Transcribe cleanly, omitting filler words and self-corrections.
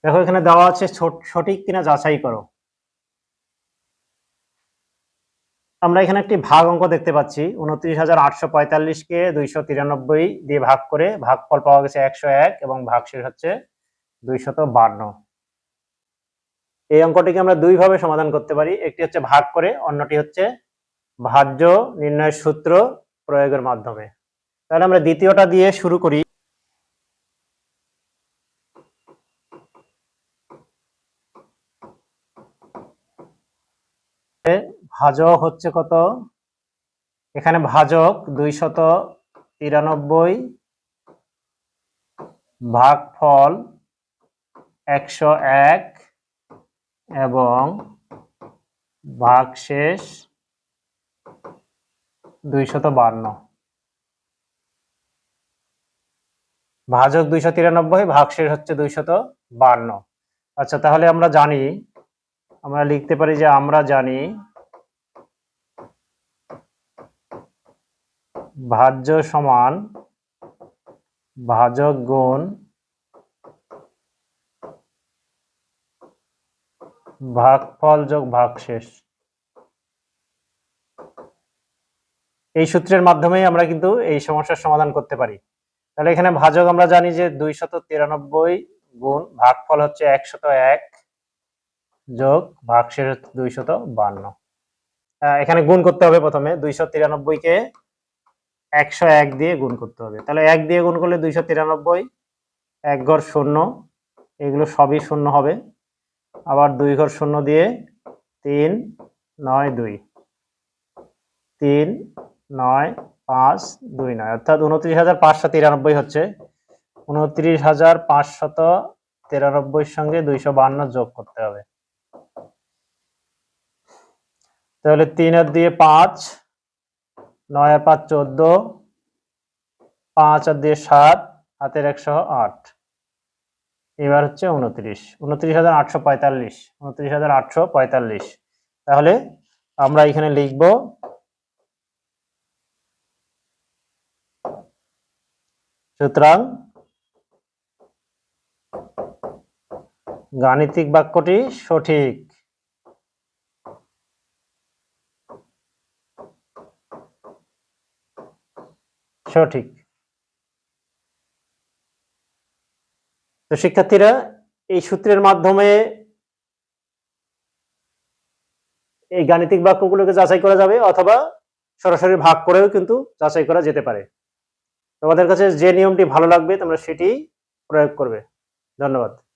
দেখো এখানে দেওয়া আছে সঠিক কিনা যাচাই করো। আমরা এখানে একটি ভাগ অঙ্ক দেখতে পাচ্ছি ২৯,৮৪৫-কে ২৯৩ দিয়ে ভাগ করে ভাগফল পাওয়া গেছে ১০১ এবং ভাগশেষ হচ্ছে ২৫২। এই অঙ্কটিকে আমরা দুই ভাবে সমাধান করতে পারি, একটি হচ্ছে ভাগ করে, অন্যটি হচ্ছে ভাজ্য নির্ণয়ের সূত্র প্রয়োগের মাধ্যমে। তাহলে আমরা দ্বিতীয়টা দিয়ে শুরু করি। ভাজক হচ্ছে কত? এখানে ভাজক ২৯৩ ভাগফল ১০১ এবং ভাগশেষ ২৫২। ভাজক ২৯৩, ভাগশেষ হচ্ছে ২৫২। আচ্ছা, তাহলে আমরা জানি, আমরা লিখতে পারি যে আমরা জানি ভাজ্য সমান ভাজক গুণ ভাগফল যোগ ভাগশেষ। এই সূত্রের মাধ্যমেই আমরা কিন্তু এই সমস্যার সমাধান করতে পারি। তাহলে এখানে ভাজক আমরা জানি যে ২৯৩ গুণ ভাগফল হচ্ছে ১০১ যোগ ভাগশেষ হচ্ছে ২৫২। এখানে গুণ করতে হবে, প্রথমে ২৯৩-কে ১০১ দিয়ে গুণ করতে হবে। তাহলে ১ দিয়ে গুণ করলে ২৯৩, ১ ঘর শূন্য, এগুলো সবই শূন্য হবে। আবার ২ ঘর শূন্য দিয়ে ৩ ৯ ২, ৩ ৯ ৫ ২ ৯, অর্থাৎ ২৯,৫৯৩ হচ্ছে। ২৯,৫৯৩ সঙ্গে ২৫২ যোগ করতে হবে। তাহলে ৩ আর ২ ৫, ৯ আর ৫ ১৪, ৫ আর ২ ৭, হাতের ১ সহ ৮। এবার হচ্ছে ২৯,৮৪৫। ২৯,৮৪৫। তাহলে আমরা এখানে লিখব সুতরাং গাণিতিক বাক্যটি সঠিক। সঠিক। তো শিক্ষার্থীরা, এই সূত্রের মাধ্যমে এই গাণিতিক বাক্যগুলোকে যাচাই করা যাবে, অথবা সরাসরি ভাগ করেও কিন্তু যাচাই করা যেতে পারে। তোমাদের কাছে যে নিয়মটি ভালো লাগবে তোমরা সেটি প্রয়োগ করবে। ধন্যবাদ।